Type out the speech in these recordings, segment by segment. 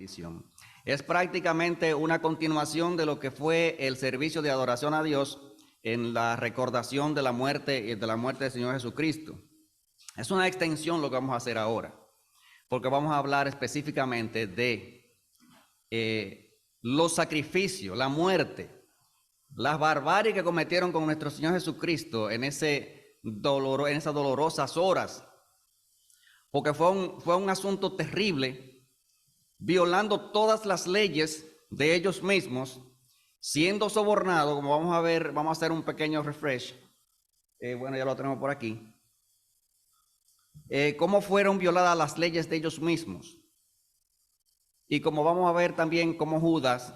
bendición. Es prácticamente una continuación de lo que fue el servicio de adoración a Dios en la recordación de la muerte del Señor Jesucristo. Es una extensión lo que vamos a hacer ahora, porque vamos a hablar específicamente de los sacrificios, la muerte, las barbaries que cometieron con nuestro Señor Jesucristo en esas dolorosas horas, porque fue un asunto terrible, violando todas las leyes de ellos mismos, siendo sobornado, como vamos a ver, vamos a hacer un pequeño refresh. Bueno, ya lo tenemos por aquí. Cómo fueron violadas las leyes de ellos mismos. Y como vamos a ver también cómo Judas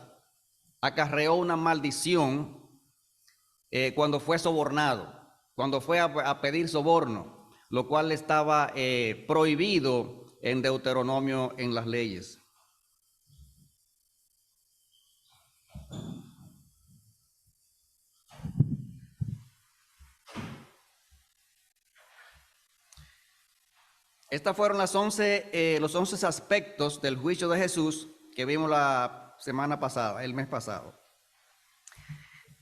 acarreó una maldición cuando fue sobornado, cuando fue a pedir soborno, lo cual estaba prohibido en Deuteronomio en las leyes. Estos fueron los 11 aspectos del juicio de Jesús que vimos la semana pasada, el mes pasado.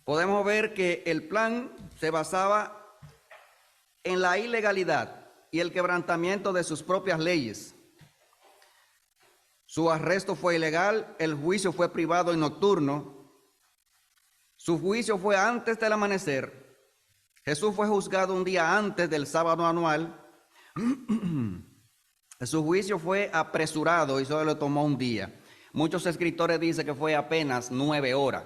Podemos ver que el plan se basaba en la ilegalidad y el quebrantamiento de sus propias leyes. Su arresto fue ilegal, el juicio fue privado y nocturno. Su juicio fue antes del amanecer. Jesús fue juzgado un día antes del sábado anual. Su juicio fue apresurado y solo le tomó un día. Muchos escritores dicen que fue apenas 9 horas.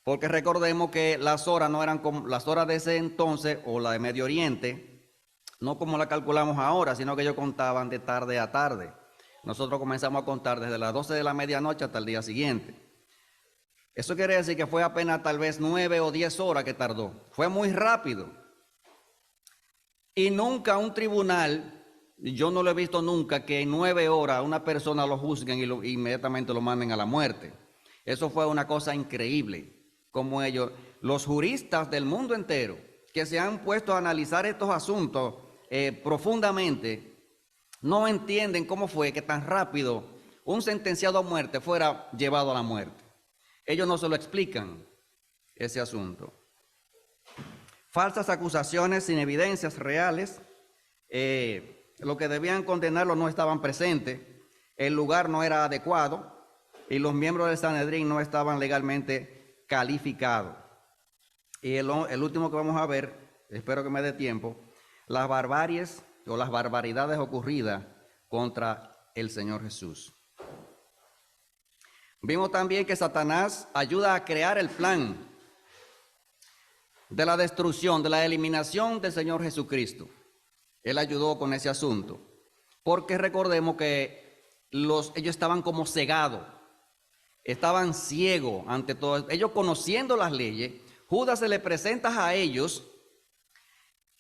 Porque recordemos que las horas no eran como las horas de ese entonces o la de Medio Oriente, no como la calculamos ahora, sino que ellos contaban de tarde a tarde. Nosotros comenzamos a contar desde las 12 de la medianoche hasta el día siguiente. Eso quiere decir que fue apenas tal vez 9 o 10 horas que tardó. Fue muy rápido. Y nunca un tribunal, yo no lo he visto nunca, que en 9 horas una persona lo juzguen y inmediatamente lo manden a la muerte. Eso fue una cosa increíble. Como ellos, los juristas del mundo entero, que se han puesto a analizar estos asuntos profundamente, no entienden cómo fue que tan rápido un sentenciado a muerte fuera llevado a la muerte. Ellos no se lo explican, ese asunto. Falsas acusaciones sin evidencias reales, lo que debían condenarlo no estaban presentes, el lugar no era adecuado y los miembros del Sanedrín no estaban legalmente calificados. Y el último que vamos a ver, espero que me dé tiempo, las barbaries o las barbaridades ocurridas contra el Señor Jesús. Vimos también que Satanás ayuda a crear el plan de la destrucción, de la eliminación del Señor Jesucristo. Él ayudó con ese asunto, porque recordemos que ellos estaban como cegados, estaban ciegos ante todo. Ellos conociendo las leyes, Judas se le presenta a ellos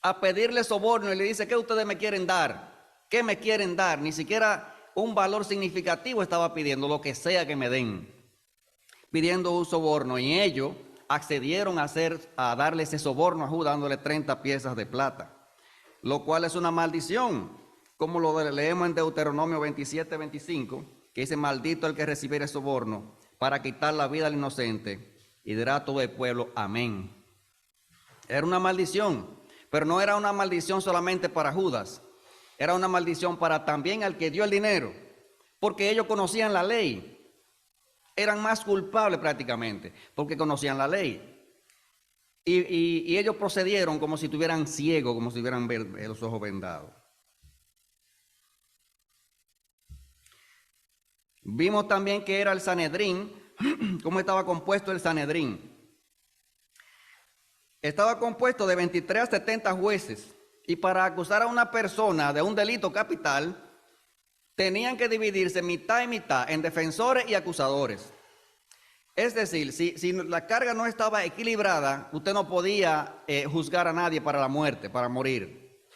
a pedirle soborno y le dice: ¿qué ustedes me quieren dar? ¿Qué me quieren dar? Ni siquiera un valor significativo estaba pidiendo, lo que sea que me den, pidiendo un soborno, y ellos accedieron a darle ese soborno a Judas, dándole 30 piezas de plata, lo cual es una maldición, como lo leemos en Deuteronomio 27:25, que dice: maldito el que recibiere soborno para quitar la vida al inocente, y dirá todo el pueblo amén. Era una maldición, pero no era una maldición solamente para Judas, era una maldición para también al que dio el dinero, porque ellos conocían la ley. Eran más culpables prácticamente, porque conocían la ley. Y ellos procedieron como si estuvieran ciegos, como si tuvieran los ojos vendados. Vimos también que era el Sanedrín, cómo estaba compuesto el Sanedrín. Estaba compuesto de 23 a 70 jueces, y para acusar a una persona de un delito capital, tenían que dividirse mitad y mitad en defensores y acusadores. Es decir, si la carga no estaba equilibrada, usted no podía juzgar a nadie para la muerte, para morir.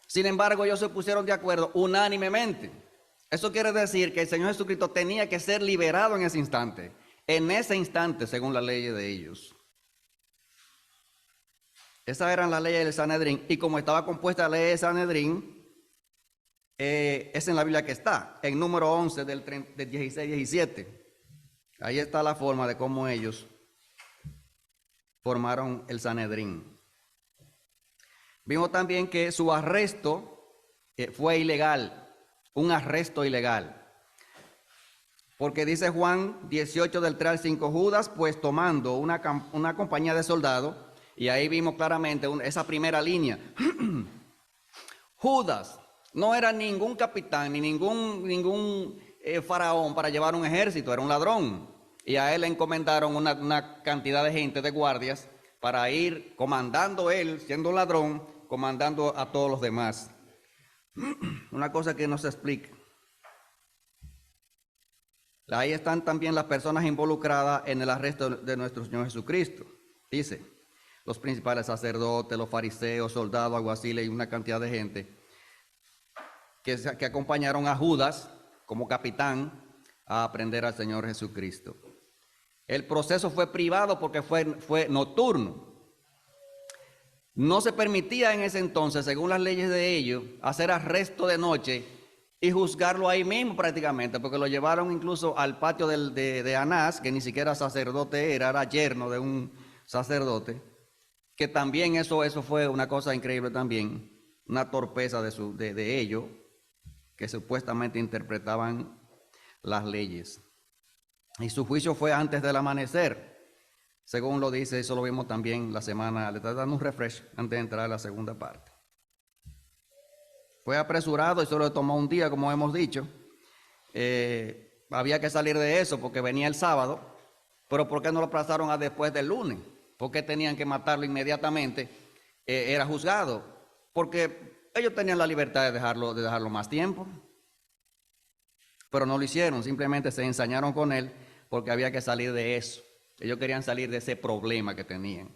Sin embargo, ellos se pusieron de acuerdo unánimemente. Eso quiere decir que el Señor Jesucristo tenía que ser liberado en ese instante, según la ley de ellos. Esas eran las leyes del Sanedrín, y como estaba compuesta la ley del Sanedrín, es en la Biblia que está, en número 11 del 16-17. Ahí está la forma de cómo ellos formaron el Sanedrín. Vimos también que su arresto fue ilegal, un arresto ilegal. Porque dice Juan 18 del 3 al 5, Judas pues tomando una compañía de soldados, y ahí vimos claramente esa primera línea. Judas no era ningún capitán ni ningún faraón para llevar un ejército, era un ladrón. Y a él le encomendaron una cantidad de gente, de guardias, para ir comandando él, siendo ladrón, comandando a todos los demás. Una cosa que no se explica. Ahí están también las personas involucradas en el arresto de nuestro Señor Jesucristo. Dice, los principales sacerdotes, los fariseos, soldados, alguaciles y una cantidad de gente que acompañaron a Judas como capitán a aprender al Señor Jesucristo. El proceso fue privado porque fue nocturno. No se permitía en ese entonces, según las leyes de ellos, hacer arresto de noche y juzgarlo ahí mismo prácticamente, porque lo llevaron incluso al patio de Anás, que ni siquiera sacerdote era yerno de un sacerdote, que también eso fue una cosa increíble también, una torpeza de ellos, que supuestamente interpretaban las leyes. Y su juicio fue antes del amanecer, según lo dice, eso lo vimos también la semana, le estoy dando un refresh antes de entrar a la segunda parte. Fue apresurado y solo le tomó un día, como hemos dicho. Había que salir de eso porque venía el sábado, pero ¿por qué no lo aplazaron a después del lunes? ¿Por qué tenían que matarlo inmediatamente? Era juzgado, porque ellos tenían la libertad de dejarlo más tiempo, pero no lo hicieron, simplemente se ensañaron con él porque había que salir de eso. Ellos querían salir de ese problema que tenían,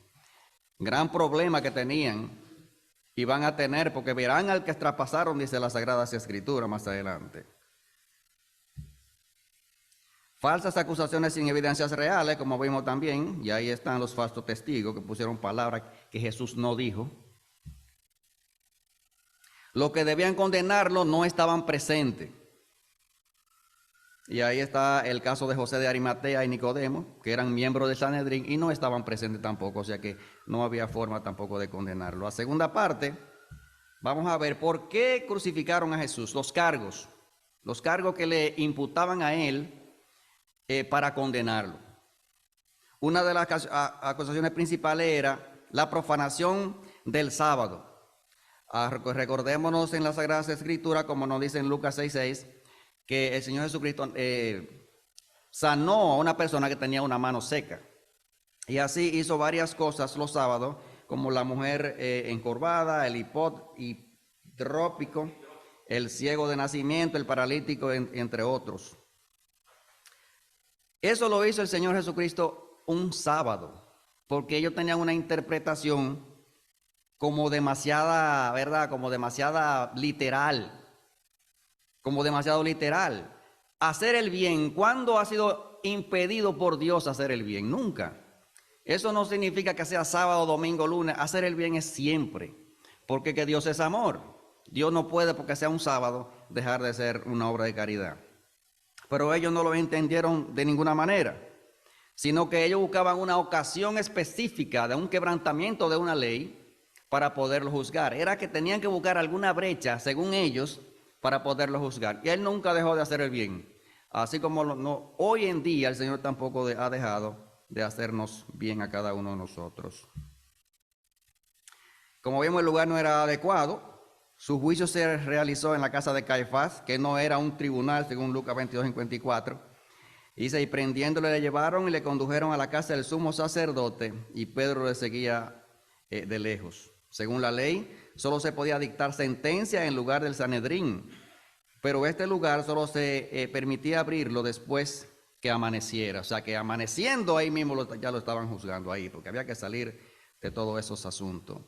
gran problema que tenían. Y van a tener, porque verán al que traspasaron, dice las Sagradas Escrituras más adelante. Falsas acusaciones sin evidencias reales, como vimos también, y ahí están los falsos testigos que pusieron palabras que Jesús no dijo. Los que debían condenarlo no estaban presentes. Y ahí está el caso de José de Arimatea y Nicodemo, que eran miembros del Sanedrín y no estaban presentes tampoco, o sea que no había forma tampoco de condenarlo. La segunda parte, vamos a ver por qué crucificaron a Jesús, los cargos que le imputaban a él para condenarlo. Una de las acusaciones principales era la profanación del sábado. Recordémonos en las Sagradas Escrituras, como nos dice en Lucas 6:6, que el Señor Jesucristo sanó a una persona que tenía una mano seca. Y así hizo varias cosas los sábados, como la mujer encorvada, el hipotrópico, el ciego de nacimiento, el paralítico, entre otros. Eso lo hizo el Señor Jesucristo un sábado, porque ellos tenían una interpretación como demasiada, ¿verdad? Como demasiado literal. Hacer el bien, ¿cuándo ha sido impedido por Dios hacer el bien? Nunca. Eso no significa que sea sábado, domingo, lunes. Hacer el bien es siempre, porque que Dios es amor. Dios no puede, porque sea un sábado, dejar de ser una obra de caridad. Pero ellos no lo entendieron de ninguna manera, sino que ellos buscaban una ocasión específica de un quebrantamiento de una ley para poderlo juzgar. Era que tenían que buscar alguna brecha, según ellos, para poderlo juzgar. Y él nunca dejó de hacer el bien. Así como hoy en día el Señor tampoco ha dejado de hacernos bien a cada uno de nosotros. Como vimos, el lugar no era adecuado. Su juicio se realizó en la casa de Caifás, que no era un tribunal, según Lucas 22:54. Dice, y prendiéndole le llevaron y le condujeron a la casa del sumo sacerdote, y Pedro le seguía de lejos. Según la ley, solo se podía dictar sentencia en lugar del Sanedrín, pero este lugar solo se permitía abrirlo después que amaneciera. O sea, que amaneciendo ahí mismo ya lo estaban juzgando ahí, porque había que salir de todos esos asuntos.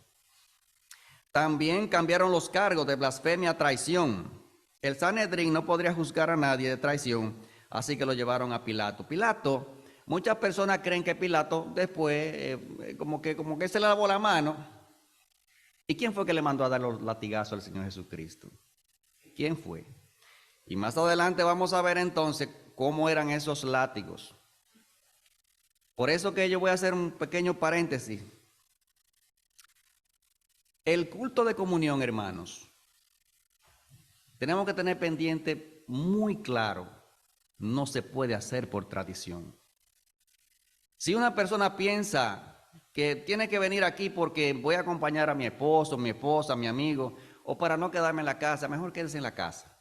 También cambiaron los cargos de blasfemia a traición. El Sanedrín no podría juzgar a nadie de traición, así que lo llevaron a Pilato. Pilato, muchas personas creen que Pilato después como que se le lavó la mano. ¿Y quién fue que le mandó a dar los latigazos al Señor Jesucristo? quién fue. Y más adelante vamos a ver entonces cómo eran esos látigos. Por eso que yo voy a hacer un pequeño paréntesis. El culto de comunión, hermanos, tenemos que tener pendiente muy claro, no se puede hacer por tradición. Si una persona piensa que tiene que venir aquí porque voy a acompañar a mi esposo, mi esposa, mi amigo, o para no quedarme en la casa, mejor quédese en la casa.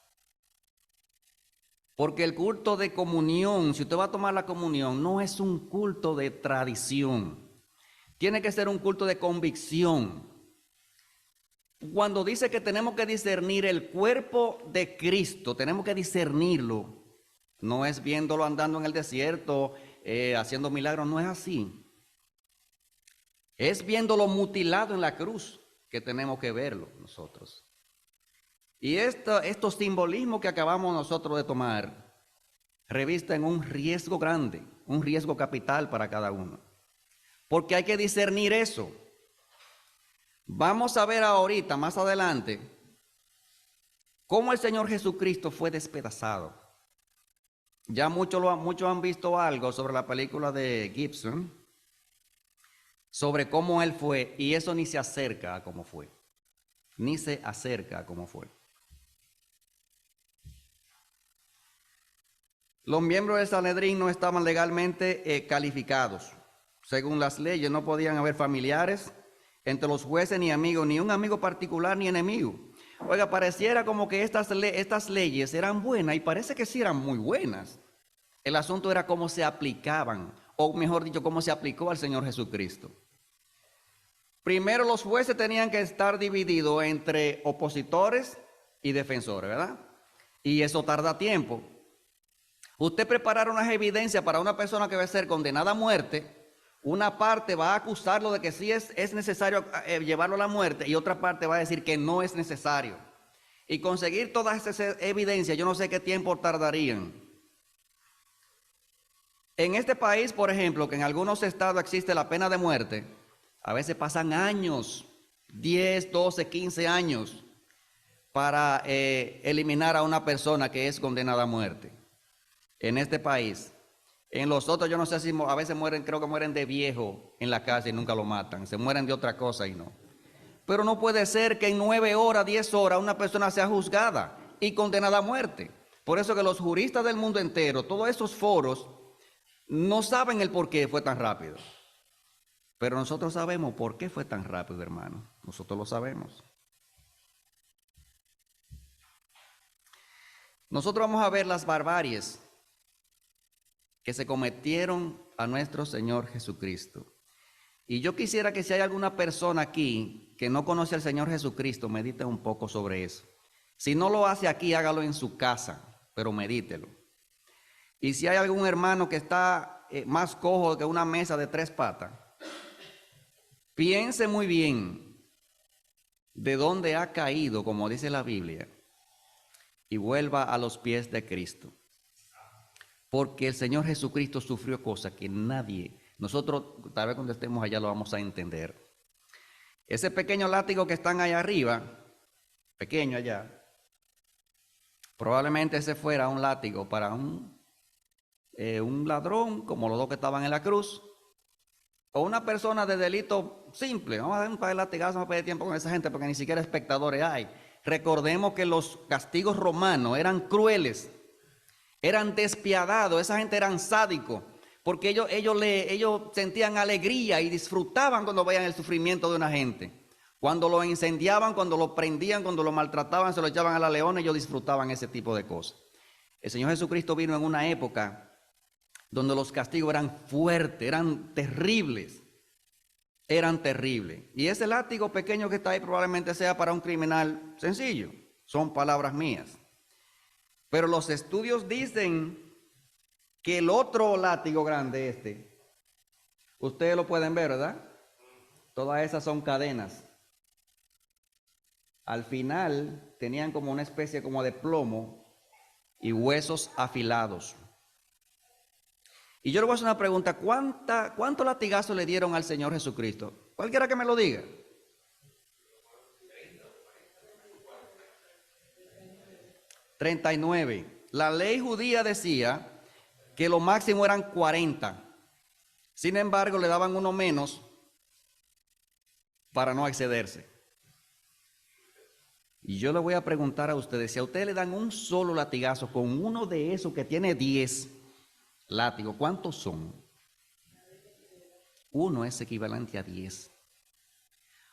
Porque el culto de comunión, si usted va a tomar la comunión, no es un culto de tradición. Tiene que ser un culto de convicción. Cuando dice que tenemos que discernir el cuerpo de Cristo, tenemos que discernirlo. No es viéndolo andando en el desierto, haciendo milagros, no es así. Es viéndolo mutilado en la cruz que tenemos que verlo nosotros. Y estos simbolismos que acabamos nosotros de tomar revisten un riesgo grande, un riesgo capital para cada uno. Porque hay que discernir eso. Vamos a ver ahorita, más adelante, cómo el Señor Jesucristo fue despedazado. Ya muchos han visto algo sobre la película de Gibson, sobre cómo Él fue, y eso ni se acerca a cómo fue. Ni se acerca a cómo fue. Los miembros del Sanedrín no estaban legalmente calificados. Según las leyes, no podían haber familiares entre los jueces ni amigos, ni un amigo particular ni enemigo. Oiga, pareciera como que estas leyes eran buenas, y parece que sí eran muy buenas. El asunto era cómo se aplicaban, o mejor dicho, cómo se aplicó al Señor Jesucristo. Primero, los jueces tenían que estar divididos entre opositores y defensores, ¿verdad? Y eso tarda tiempo. Usted preparar unas evidencias para una persona que va a ser condenada a muerte, una parte va a acusarlo de que sí es necesario llevarlo a la muerte, y otra parte va a decir que no es necesario. Y conseguir todas esas evidencias, yo no sé qué tiempo tardarían. En este país, por ejemplo, que en algunos estados existe la pena de muerte, a veces pasan años, 10, 12, 15 años, para eliminar a una persona que es condenada a muerte. En este país. En los otros yo no sé si a veces mueren, creo que mueren de viejo en la casa y nunca lo matan. Se mueren de otra cosa y no. Pero no puede ser que en 9 horas, 10 horas una persona sea juzgada y condenada a muerte. Por eso que los juristas del mundo entero, todos esos foros, no saben el por qué fue tan rápido. Pero nosotros sabemos por qué fue tan rápido, hermano. Nosotros lo sabemos. Nosotros vamos a ver las barbaries que se cometieron a nuestro Señor Jesucristo. Y yo quisiera que si hay alguna persona aquí que no conoce al Señor Jesucristo, medite un poco sobre eso. Si no lo hace aquí, hágalo en su casa, pero medítelo. Y si hay algún hermano que está más cojo que una mesa de 3 patas, piense muy bien de dónde ha caído, como dice la Biblia, y vuelva a los pies de Cristo. Porque el Señor Jesucristo sufrió cosas que nadie, nosotros tal vez cuando estemos allá lo vamos a entender. Ese pequeño látigo que están allá arriba, pequeño allá, probablemente ese fuera un látigo para un ladrón, como los dos que estaban en la cruz, o una persona de delito simple. Vamos a dar un par de latigazos, vamos a perder tiempo con esa gente porque ni siquiera espectadores hay. Recordemos que los castigos romanos eran crueles. Eran despiadados, esa gente eran sádicos, porque ellos sentían alegría y disfrutaban cuando veían el sufrimiento de una gente. Cuando lo incendiaban, cuando lo prendían, cuando lo maltrataban, se lo echaban a la leona, ellos disfrutaban ese tipo de cosas. El Señor Jesucristo vino en una época donde los castigos eran fuertes, eran terribles. Y ese látigo pequeño que está ahí probablemente sea para un criminal sencillo. Son palabras mías. Pero los estudios dicen que el otro látigo grande, ustedes lo pueden ver, ¿verdad? Todas esas son cadenas. Al final tenían como una especie como de plomo y huesos afilados. Y yo le voy a hacer una pregunta, ¿cuántos latigazos le dieron al Señor Jesucristo? Cualquiera que me lo diga. 39. La ley judía decía que lo máximo eran 40. Sin embargo, le daban uno menos para no excederse. Y yo le voy a preguntar a ustedes, si a ustedes le dan un solo latigazo con uno de esos que tiene 10 látigos, ¿cuántos son? Uno es equivalente a 10.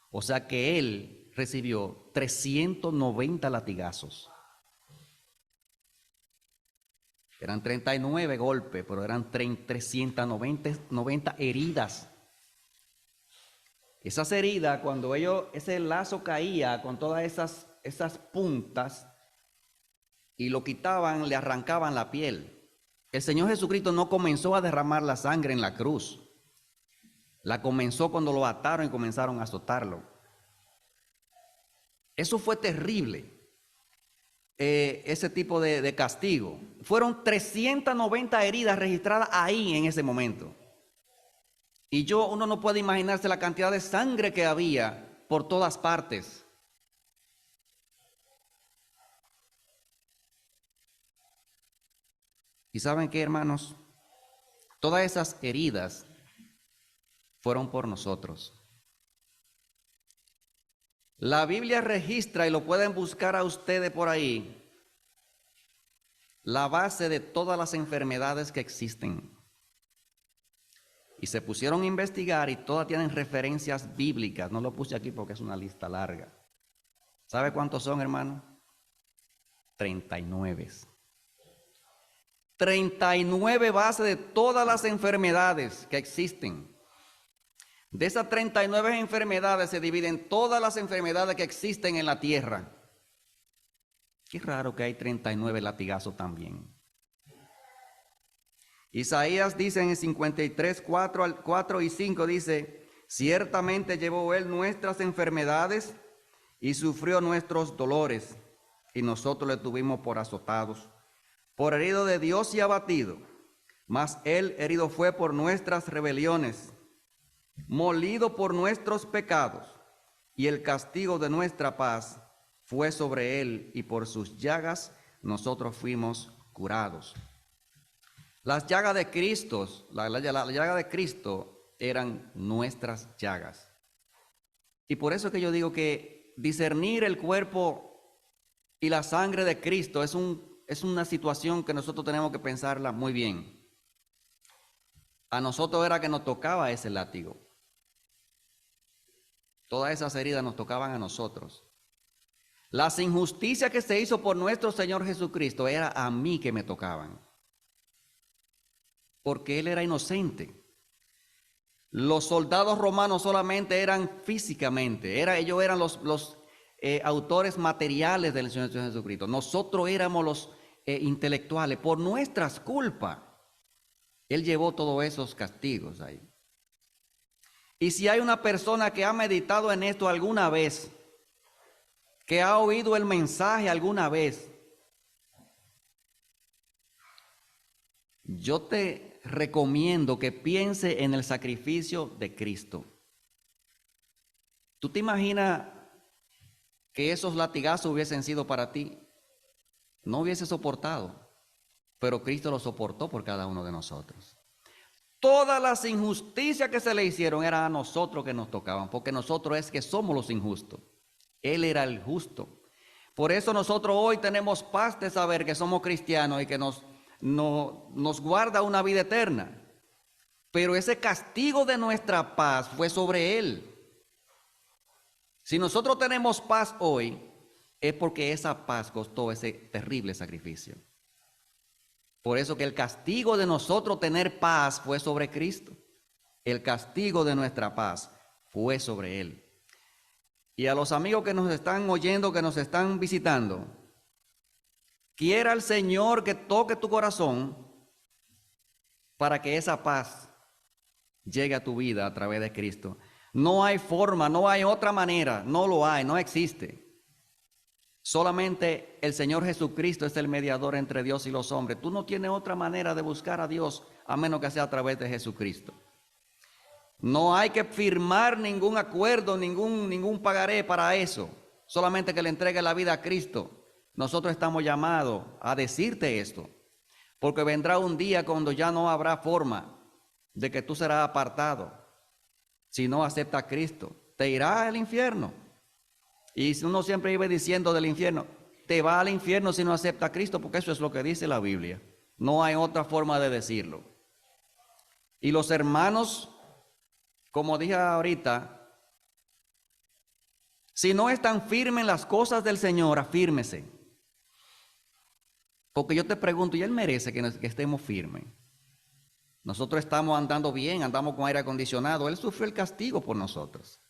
O sea que él recibió 390 latigazos. Eran 39 golpes, pero eran 390 heridas. Esas heridas, cuando ese lazo caía con todas esas puntas y lo quitaban, le arrancaban la piel. El Señor Jesucristo no comenzó a derramar la sangre en la cruz. La comenzó cuando lo ataron y comenzaron a azotarlo. Eso fue terrible, ese tipo de castigo. Fueron 390 heridas registradas ahí en ese momento. Y uno no puede imaginarse la cantidad de sangre que había por todas partes. ¿Y saben qué, hermanos? Todas esas heridas fueron por nosotros. La Biblia registra, y lo pueden buscar a ustedes por ahí, la base de todas las enfermedades que existen. Y se pusieron a investigar y todas tienen referencias bíblicas. No lo puse aquí porque es una lista larga. ¿Sabe cuántos son, hermano? 39. 39 bases de todas las enfermedades que existen. De esas 39 enfermedades se dividen todas las enfermedades que existen en la tierra. Qué raro que hay 39 latigazos también. Isaías dice en el 53, 4 y 5, dice: ciertamente llevó él nuestras enfermedades y sufrió nuestros dolores, y nosotros le tuvimos por azotados, por herido de Dios y abatido. Mas él herido fue por nuestras rebeliones, molido por nuestros pecados, y el castigo de nuestra paz fue sobre él, y por sus llagas nosotros fuimos curados. Las llagas de Cristo, la llaga de Cristo eran nuestras llagas. Y por eso es que yo digo que discernir el cuerpo y la sangre de Cristo es una situación que nosotros tenemos que pensarla muy bien. A nosotros era que nos tocaba ese látigo. Todas esas heridas nos tocaban a nosotros. Las injusticias que se hizo por nuestro Señor Jesucristo era a mí que me tocaban, porque Él era inocente. Los soldados romanos solamente eran físicamente, ellos eran los autores materiales del Señor Jesucristo. Nosotros éramos los intelectuales. Por nuestras culpas, Él llevó todos esos castigos ahí. Y si hay una persona que ha meditado en esto alguna vez, que ha oído el mensaje alguna vez, yo te recomiendo que piense en el sacrificio de Cristo. ¿Tú te imaginas que esos latigazos hubiesen sido para ti? No hubiese soportado, pero Cristo lo soportó por cada uno de nosotros. Todas las injusticias que se le hicieron eran a nosotros que nos tocaban, porque nosotros es que somos los injustos. Él era el justo. Por eso nosotros hoy tenemos paz de saber que somos cristianos y que nos guarda una vida eterna. Pero ese castigo de nuestra paz fue sobre Él. Si nosotros tenemos paz hoy, es porque esa paz costó ese terrible sacrificio. Por eso que el castigo de nosotros tener paz fue sobre Cristo. El castigo de nuestra paz fue sobre Él. Y a los amigos que nos están oyendo, que nos están visitando, quiera el Señor que toque tu corazón para que esa paz llegue a tu vida a través de Cristo. No hay forma, no hay otra manera, no lo hay, no existe. Solamente el Señor Jesucristo es el mediador entre Dios y los hombres. Tú no tienes otra manera de buscar a Dios a menos que sea a través de Jesucristo. No hay que firmar ningún acuerdo, ningún pagaré para eso. Solamente que le entregue la vida a Cristo nosotros estamos llamados a decirte esto, porque vendrá un día cuando ya no habrá forma de que tú serás apartado si no aceptas a Cristo. Te irás al infierno. Y si uno siempre vive diciendo del infierno, te va al infierno si no aceptas a Cristo, porque eso es lo que dice la Biblia. No hay otra forma de decirlo. Y los hermanos, como dije ahorita, si no están firmes en las cosas del Señor, afírmese. Porque yo te pregunto, ¿y Él merece que estemos firmes? Nosotros estamos andando bien, andamos con aire acondicionado. Él sufrió el castigo por nosotros.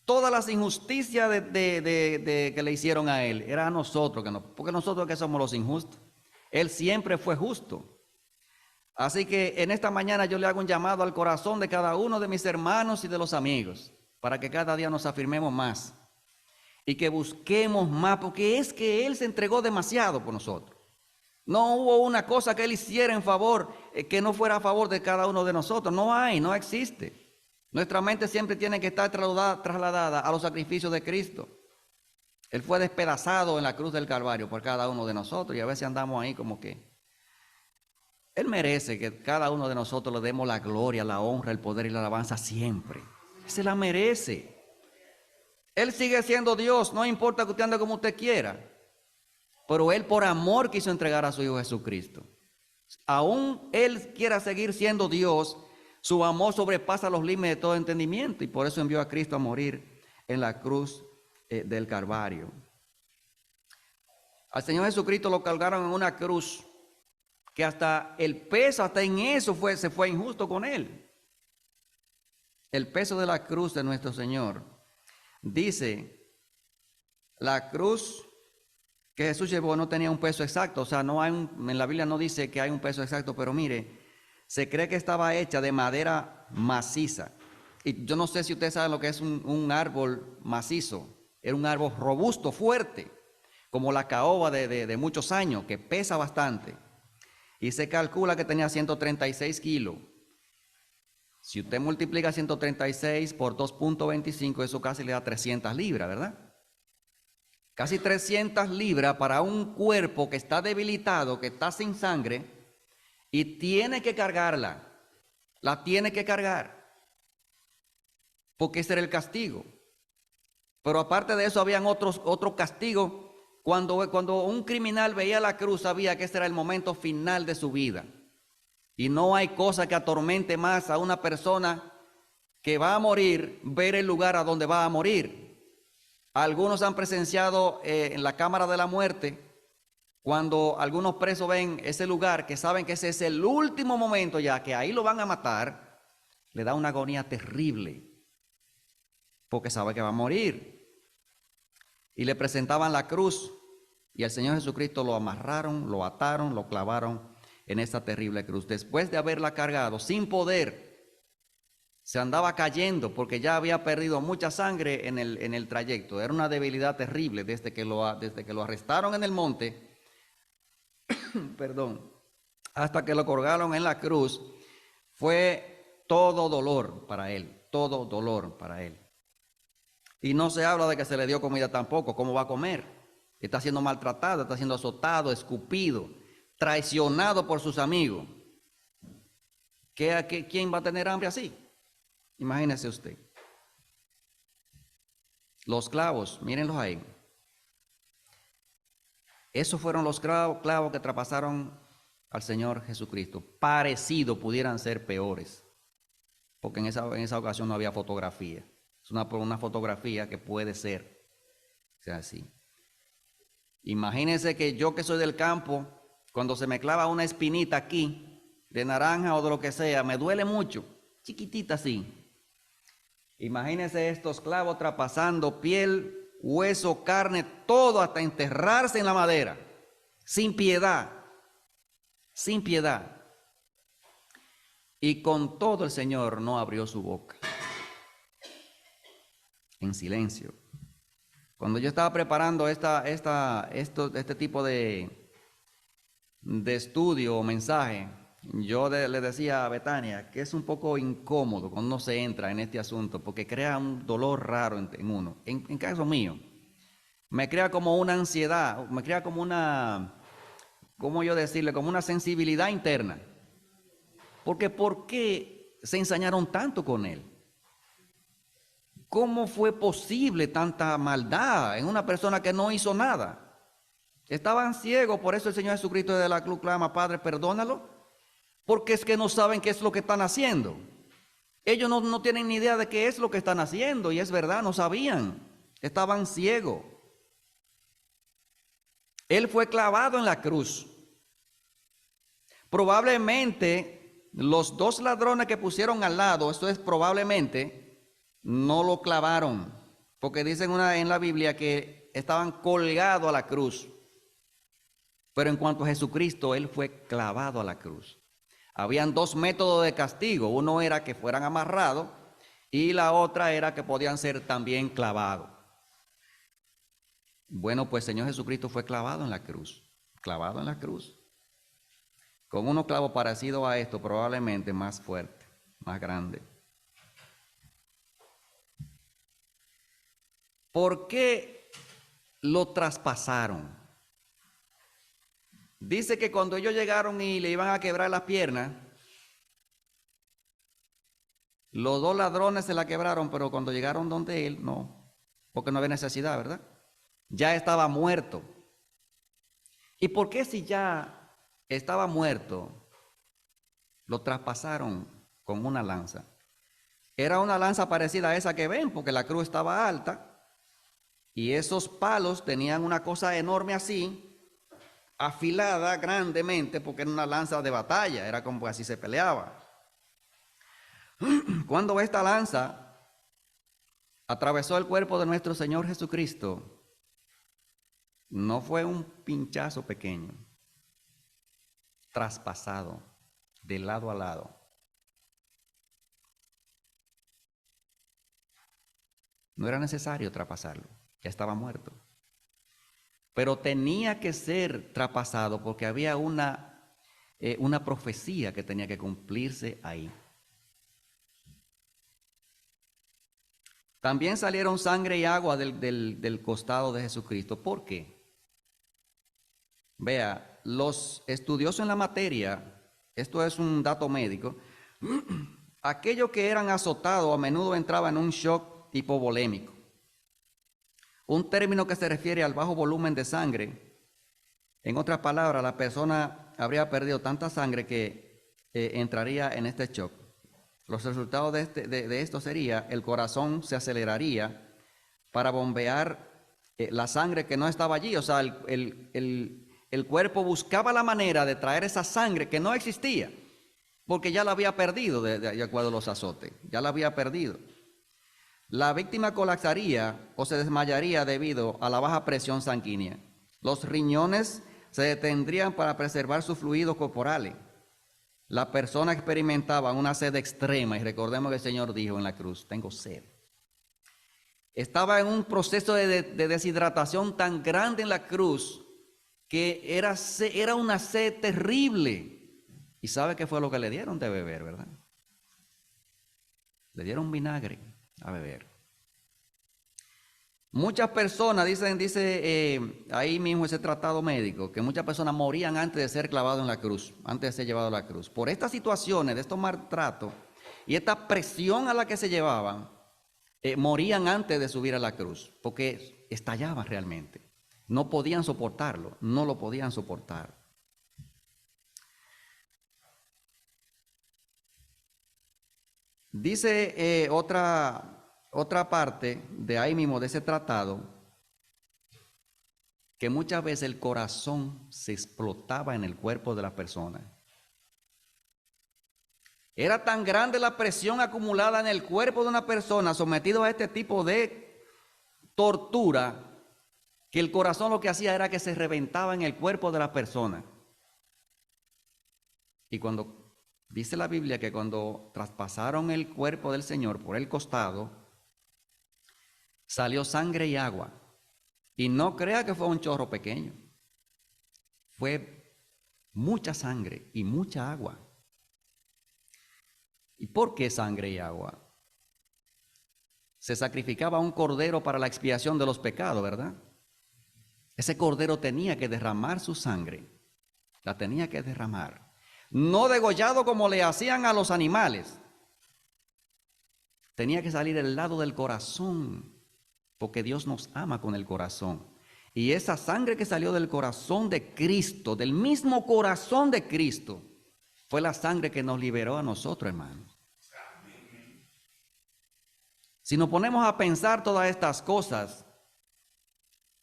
Todas las injusticias que le hicieron a Él, era a nosotros, porque nosotros que somos los injustos. Él siempre fue justo. Así que en esta mañana yo le hago un llamado al corazón de cada uno de mis hermanos y de los amigos, para que cada día nos afirmemos más y que busquemos más, porque es que Él se entregó demasiado por nosotros. No hubo una cosa que Él hiciera en favor, que no fuera a favor de cada uno de nosotros. No existe. Nuestra mente siempre tiene que estar trasladada a los sacrificios de Cristo. Él fue despedazado en la cruz del Calvario por cada uno de nosotros, y a veces andamos ahí como que Él merece que cada uno de nosotros le demos la gloria, la honra, el poder y la alabanza siempre. Se la merece. Él sigue siendo Dios, no importa que usted ande como usted quiera. Pero Él por amor quiso entregar a su Hijo Jesucristo. Aún Él quiera seguir siendo Dios, su amor sobrepasa los límites de todo entendimiento, y por eso envió a Cristo a morir en la cruz del Calvario. Al Señor Jesucristo lo cargaron en una cruz que hasta el peso, hasta en eso se fue injusto con Él. El peso de la cruz de nuestro Señor. Dice, la cruz que Jesús llevó no tenía un peso exacto, o sea, en la Biblia no dice que hay un peso exacto, pero mire, se cree que estaba hecha de madera maciza. Y yo no sé si ustedes saben lo que es un árbol macizo. Era un árbol robusto, fuerte, como la caoba de muchos años, que pesa bastante. Y se calcula que tenía 136 kilos. Si usted multiplica 136 por 2.25, eso casi le da 300 libras, ¿verdad? Casi 300 libras para un cuerpo que está debilitado, que está sin sangre, y tiene que cargarla. La tiene que cargar, porque ese era el castigo. Pero aparte de eso, habían otro castigo. Cuando un criminal veía la cruz, sabía que ese era el momento final de su vida. Y no hay cosa que atormente más a una persona que va a morir, ver el lugar a donde va a morir. Algunos han presenciado en la cámara de la muerte, cuando algunos presos ven ese lugar, que saben que ese es el último momento ya, que ahí lo van a matar, le da una agonía terrible, porque sabe que va a morir. Y le presentaban la cruz, y al Señor Jesucristo lo amarraron, lo ataron, lo clavaron en esa terrible cruz. Después de haberla cargado sin poder, se andaba cayendo porque ya había perdido mucha sangre en el trayecto. Era una debilidad terrible desde que lo arrestaron en el monte, perdón, hasta que lo colgaron en la cruz. Fue todo dolor para Él, todo dolor para Él. Y no se habla de que se le dio comida tampoco. ¿Cómo va a comer? Está siendo maltratado, está siendo azotado, escupido, traicionado por sus amigos. ¿Quién va a tener hambre así? Imagínese usted. Los clavos, mírenlos ahí. Esos fueron los clavos que traspasaron al Señor Jesucristo. Parecido, pudieran ser peores, porque en esa ocasión no había fotografía. Es una fotografía que puede ser, sea así. Imagínense que yo, que soy del campo, cuando se me clava una espinita aquí, de naranja o de lo que sea, me duele mucho, chiquitita así. Imagínense estos clavos traspasando piel, hueso, carne, todo hasta enterrarse en la madera, sin piedad, sin piedad. Y con todo el Señor no abrió su boca, en silencio. Cuando yo estaba preparando este tipo de estudio o mensaje, yo le decía a Betania que es un poco incómodo cuando uno se entra en este asunto, porque crea un dolor raro en uno. En caso mío, me crea como una ansiedad, me crea como una, ¿cómo yo decirle? Como una sensibilidad interna. Porque ¿por qué se ensañaron tanto con él? ¿Cómo fue posible tanta maldad en una persona que no hizo nada? Estaban ciegos, por eso el Señor Jesucristo de la cruz clama, Padre, perdónalo, porque es que no saben qué es lo que están haciendo. Ellos no tienen ni idea de qué es lo que están haciendo, y es verdad, no sabían, estaban ciegos. Él fue clavado en la cruz. Probablemente los dos ladrones que pusieron al lado, esto es probablemente, no lo clavaron, porque dicen en la Biblia que estaban colgados a la cruz. Pero en cuanto a Jesucristo, Él fue clavado a la cruz. Habían dos métodos de castigo. Uno era que fueran amarrados y la otra era que podían ser también clavados. Bueno, pues Señor Jesucristo fue clavado en la cruz. Clavado en la cruz. Con unos clavos parecidos a esto, probablemente más fuerte, más grande. ¿Por qué lo traspasaron? Dice que cuando ellos llegaron y le iban a quebrar las piernas, los dos ladrones se la quebraron, pero cuando llegaron donde él, no, porque no había necesidad, ¿verdad? Ya estaba muerto. ¿Y por qué si ya estaba muerto, lo traspasaron con una lanza? Era una lanza parecida a esa que ven, porque la cruz estaba alta y esos palos tenían una cosa enorme así, afilada grandemente, porque era una lanza de batalla, era como así se peleaba. Cuando esta lanza atravesó el cuerpo de nuestro Señor Jesucristo, no fue un pinchazo pequeño, traspasado de lado a lado. No era necesario traspasarlo, ya estaba muerto. Pero tenía que ser traspasado porque había una profecía que tenía que cumplirse ahí. También salieron sangre y agua del costado de Jesucristo. ¿Por qué? Vea, los estudiosos en la materia, esto es un dato médico, aquellos que eran azotados a menudo entraban en un shock hipovolémico. Un término que se refiere al bajo volumen de sangre. En otras palabras, la persona habría perdido tanta sangre que entraría en este shock. Los resultados de esto sería, el corazón se aceleraría para bombear la sangre que no estaba allí. O sea, el cuerpo buscaba la manera de traer esa sangre que no existía, porque ya la había perdido de acuerdo a los azotes, ya la había perdido. La víctima colapsaría o se desmayaría debido a la baja presión sanguínea. Los riñones se detendrían para preservar sus fluidos corporales. La persona experimentaba una sed extrema, y recordemos que el Señor dijo en la cruz, tengo sed. Estaba en un proceso de deshidratación tan grande en la cruz que era una sed terrible. ¿Y sabe qué fue lo que le dieron de beber, verdad? Le dieron vinagre a beber. Muchas personas, dice ahí mismo ese tratado médico, que muchas personas morían antes de ser clavados en la cruz, antes de ser llevados a la cruz. Por estas situaciones, de estos maltratos y esta presión a la que se llevaban, morían antes de subir a la cruz, porque estallaban realmente. No podían soportarlo, no lo podían soportar. Dice otra parte de ahí mismo, de ese tratado, que muchas veces el corazón se explotaba en el cuerpo de la persona. Era tan grande la presión acumulada en el cuerpo de una persona sometido a este tipo de tortura, que el corazón lo que hacía era que se reventaba en el cuerpo de la persona. Y cuando dice la Biblia que cuando traspasaron el cuerpo del Señor por el costado, salió sangre y agua. Y no crea que fue un chorro pequeño. Fue mucha sangre y mucha agua. ¿Y por qué sangre y agua? Se sacrificaba un cordero para la expiación de los pecados, ¿verdad? Ese cordero tenía que derramar su sangre, la tenía que derramar. No degollado como le hacían a los animales. Tenía que salir del lado del corazón, porque Dios nos ama con el corazón. Y esa sangre que salió del corazón de Cristo, del mismo corazón de Cristo, fue la sangre que nos liberó a nosotros, hermanos. Si nos ponemos a pensar todas estas cosas,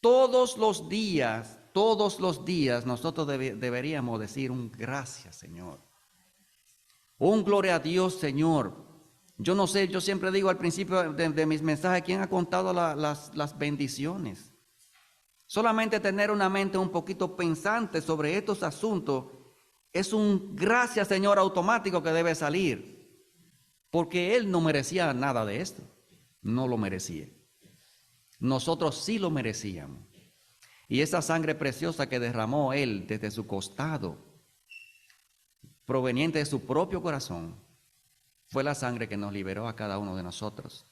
todos los días nosotros deberíamos decir un gracias, Señor. Un gloria a Dios, Señor. Yo no sé, yo siempre digo al principio de mis mensajes, ¿quién ha contado las bendiciones? Solamente tener una mente un poquito pensante sobre estos asuntos es un gracias, Señor, automático que debe salir. Porque Él no merecía nada de esto. No lo merecía. Nosotros sí lo merecíamos. Y esa sangre preciosa que derramó Él desde su costado, proveniente de su propio corazón, fue la sangre que nos liberó a cada uno de nosotros.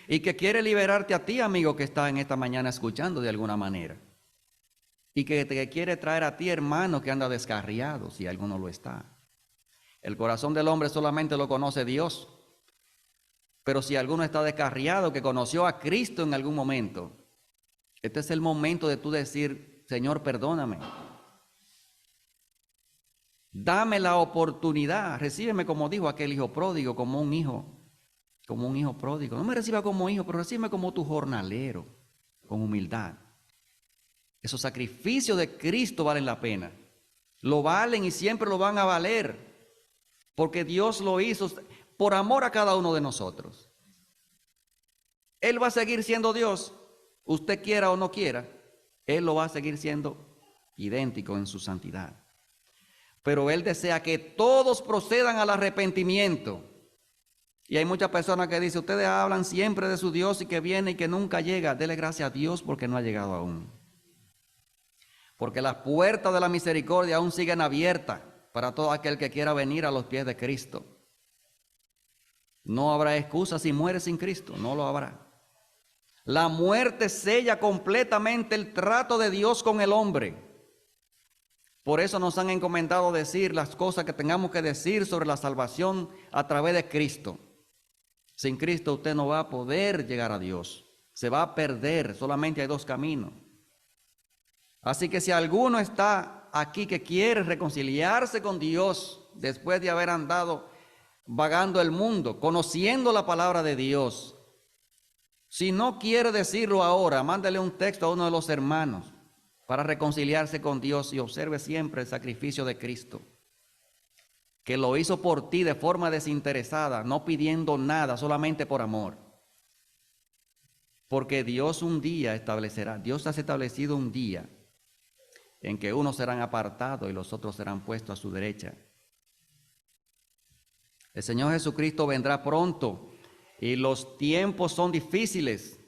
Y que quiere liberarte a ti, amigo, que está en esta mañana escuchando de alguna manera. Y que te quiere traer a ti, hermano, que anda descarriado, si alguno lo está. El corazón del hombre solamente lo conoce Dios. Pero si alguno está descarriado, que conoció a Cristo en algún momento, este es el momento de tú decir, Señor, perdóname. Dame la oportunidad, recíbeme como dijo aquel hijo pródigo, como un hijo pródigo. No me reciba como hijo, pero recíbeme como tu jornalero, con humildad. Esos sacrificios de Cristo valen la pena. Lo valen y siempre lo van a valer, porque Dios lo hizo por amor a cada uno de nosotros. Él va a seguir siendo Dios, usted quiera o no quiera, Él lo va a seguir siendo idéntico en su santidad. Pero Él desea que todos procedan al arrepentimiento. Y hay muchas personas que dicen, ustedes hablan siempre de su Dios y que viene y que nunca llega. Dele gracias a Dios porque no ha llegado aún. Porque las puertas de la misericordia aún siguen abiertas para todo aquel que quiera venir a los pies de Cristo. No habrá excusa si muere sin Cristo, no lo habrá. La muerte sella completamente el trato de Dios con el hombre. Por eso nos han encomendado decir las cosas que tengamos que decir sobre la salvación a través de Cristo. Sin Cristo usted no va a poder llegar a Dios. Se va a perder, solamente hay dos caminos. Así que si alguno está aquí que quiere reconciliarse con Dios después de haber andado vagando el mundo, conociendo la palabra de Dios, si no quiere decirlo ahora, mándale un texto a uno de los hermanos para reconciliarse con Dios y observe siempre el sacrificio de Cristo, que lo hizo por ti de forma desinteresada, no pidiendo nada, solamente por amor. Porque Dios un día establecerá, Dios ha establecido un día en que unos serán apartados y los otros serán puestos a su derecha. El Señor Jesucristo vendrá pronto y los tiempos son difíciles.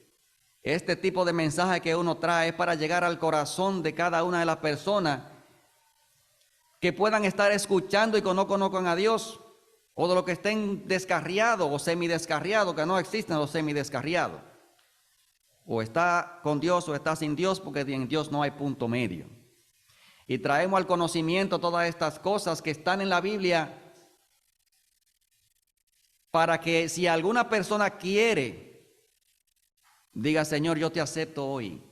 Este tipo de mensaje que uno trae es para llegar al corazón de cada una de las personas que puedan estar escuchando y que no conozcan a Dios, o de los que estén descarriados o semidescarriados, que no existen los semidescarriados. O está con Dios o está sin Dios, porque en Dios no hay punto medio. Y traemos al conocimiento todas estas cosas que están en la Biblia para que si alguna persona quiere, diga, Señor, yo te acepto hoy.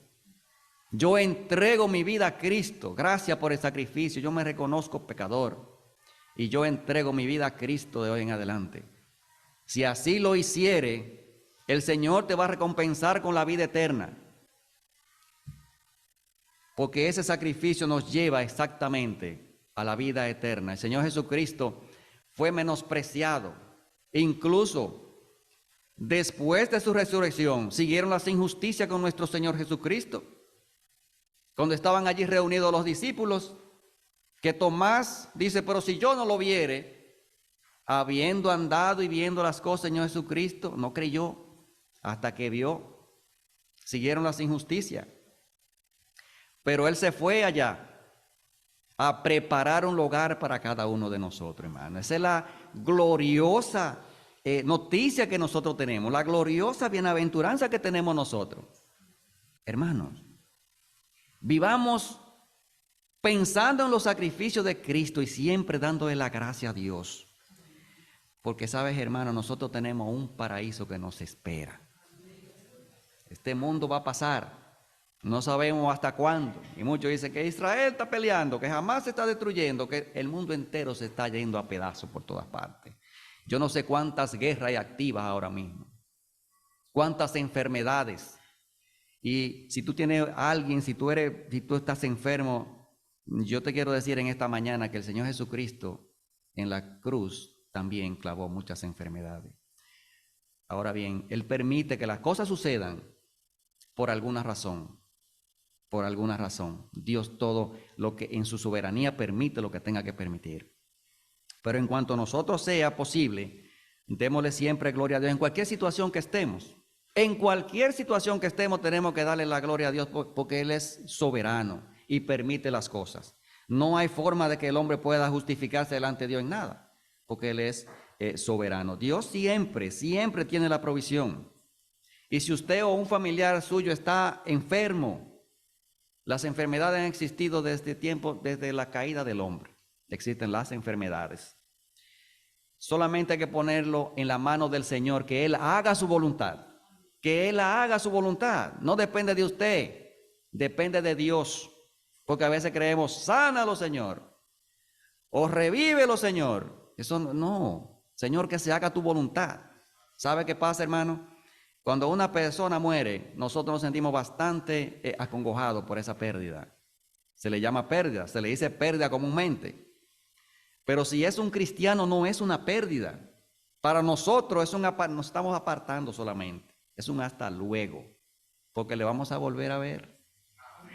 Yo entrego mi vida a Cristo. Gracias por el sacrificio. Yo me reconozco pecador. Y yo entrego mi vida a Cristo de hoy en adelante. Si así lo hiciere, el Señor te va a recompensar con la vida eterna. Porque ese sacrificio nos lleva exactamente a la vida eterna. El Señor Jesucristo fue menospreciado. Incluso después de su resurrección, siguieron las injusticias con nuestro Señor Jesucristo. Cuando estaban allí reunidos los discípulos, que Tomás dice, pero si yo no lo viere, habiendo andado y viendo las cosas del Señor Jesucristo, no creyó hasta que vio. Siguieron las injusticias. Pero Él se fue allá a preparar un lugar para cada uno de nosotros, hermano. Esa es la gloriosa noticia que nosotros tenemos, la gloriosa bienaventuranza que tenemos nosotros. Hermanos, Vivamos pensando en los sacrificios de Cristo y siempre dándole la gracia a Dios. Porque sabes, hermano, nosotros tenemos un paraíso que nos espera. Este mundo va a pasar. No sabemos hasta cuándo. Y muchos dicen que Israel está peleando, que jamás se está destruyendo, que el mundo entero se está yendo a pedazos por todas partes. Yo no sé cuántas guerras hay activas ahora mismo. Cuántas enfermedades. Y si tú tienes a alguien, si tú estás enfermo, yo te quiero decir en esta mañana que el Señor Jesucristo en la cruz también clavó muchas enfermedades. Ahora bien, Él permite que las cosas sucedan por alguna razón. Por alguna razón. Dios todo lo que en su soberanía permite lo que tenga que permitir. Pero en cuanto a nosotros sea posible, démosle siempre gloria a Dios en cualquier situación que estemos. En cualquier situación que estemos tenemos que darle la gloria a Dios porque Él es soberano y permite las cosas. No hay forma de que el hombre pueda justificarse delante de Dios en nada, porque Él es soberano. Dios siempre tiene la provisión. Y si usted o un familiar suyo está enfermo, las enfermedades han existido desde tiempo, desde la caída del hombre. Existen las enfermedades. Solamente hay que ponerlo en la mano del Señor, que Él haga su voluntad. Que Él haga su voluntad. No depende de usted, depende de Dios. Porque a veces creemos, sánalo, Señor. O revívelo, Señor. Eso no. Señor, que se haga tu voluntad. ¿Sabe qué pasa, hermano? Cuando una persona muere, nosotros nos sentimos bastante acongojados por esa pérdida. Se le llama pérdida, se le dice pérdida comúnmente. Pero si es un cristiano, no es una pérdida. Para nosotros nos estamos apartando solamente. Es un hasta luego, porque le vamos a volver a ver.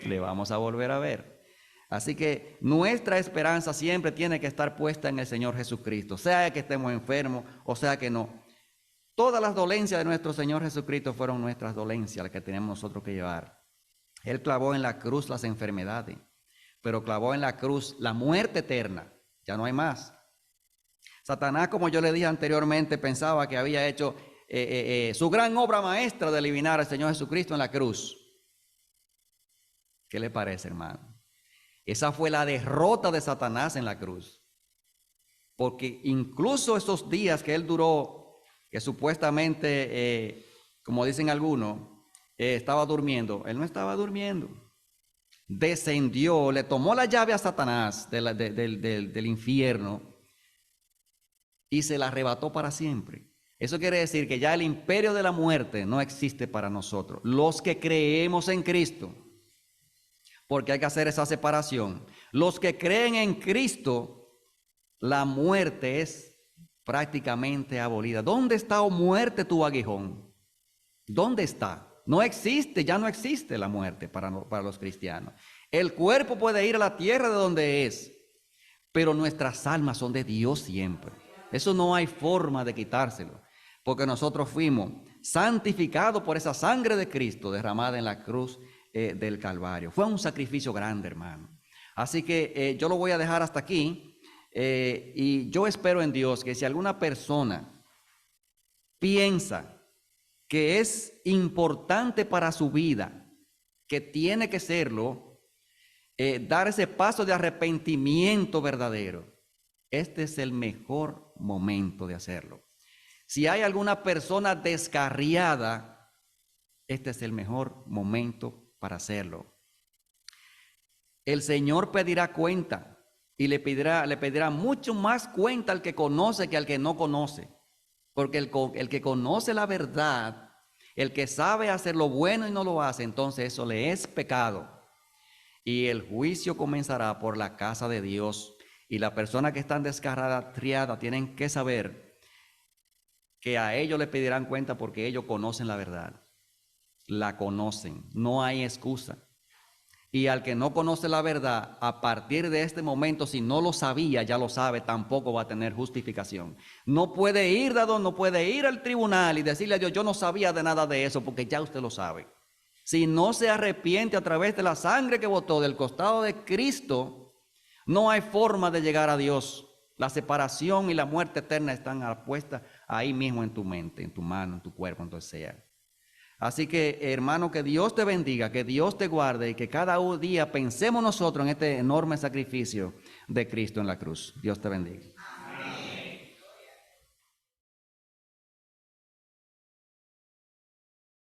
Le vamos a volver a ver. Así que nuestra esperanza siempre tiene que estar puesta en el Señor Jesucristo, sea que estemos enfermos o sea que no. Todas las dolencias de nuestro Señor Jesucristo fueron nuestras dolencias, las que tenemos nosotros que llevar. Él clavó en la cruz las enfermedades, pero clavó en la cruz la muerte eterna. Ya no hay más. Satanás, como yo le dije anteriormente, pensaba que había hecho su gran obra maestra de eliminar al Señor Jesucristo en la cruz. ¿Qué le parece, hermano? Esa fue la derrota de Satanás en la cruz. Porque incluso esos días que él duró, que supuestamente, como dicen algunos, estaba durmiendo. Él no estaba durmiendo. Descendió, le tomó la llave a Satanás del infierno y se la arrebató para siempre. Eso quiere decir que ya el imperio de la muerte no existe para nosotros. Los que creemos en Cristo, porque hay que hacer esa separación. Los que creen en Cristo, la muerte es prácticamente abolida. ¿Dónde está, oh muerte, tu aguijón? ¿Dónde está? No existe, ya no existe la muerte para los cristianos. El cuerpo puede ir a la tierra de donde es, pero nuestras almas son de Dios siempre. Eso no hay forma de quitárselo, porque nosotros fuimos santificados por esa sangre de Cristo derramada en la cruz del Calvario. Fue un sacrificio grande, hermano. Así que yo lo voy a dejar hasta aquí. Y yo espero en Dios que si alguna persona piensa que es importante para su vida, que tiene que serlo, dar ese paso de arrepentimiento verdadero, este es el mejor momento de hacerlo. Si hay alguna persona descarriada, este es el mejor momento para hacerlo. El Señor pedirá cuenta. Y le pedirá mucho más cuenta al que conoce que al que no conoce. Porque el que conoce la verdad, el que sabe hacer lo bueno y no lo hace, entonces eso le es pecado. Y el juicio comenzará por la casa de Dios. Y las personas que están descarriadas tienen que saber que a ellos le pedirán cuenta porque ellos conocen la verdad. La conocen, no hay excusa. Y al que no conoce la verdad, a partir de este momento, si no lo sabía, ya lo sabe, tampoco va a tener justificación. No puede ir al tribunal y decirle a Dios, yo no sabía de nada de eso, porque ya usted lo sabe. Si no se arrepiente a través de la sangre que botó del costado de Cristo, no hay forma de llegar a Dios. La separación y la muerte eterna están puestas ahí mismo en tu mente, en tu mano, en tu cuerpo, en donde sea. Así que, hermano, que Dios te bendiga, que Dios te guarde y que cada día pensemos nosotros en este enorme sacrificio de Cristo en la cruz. Dios te bendiga.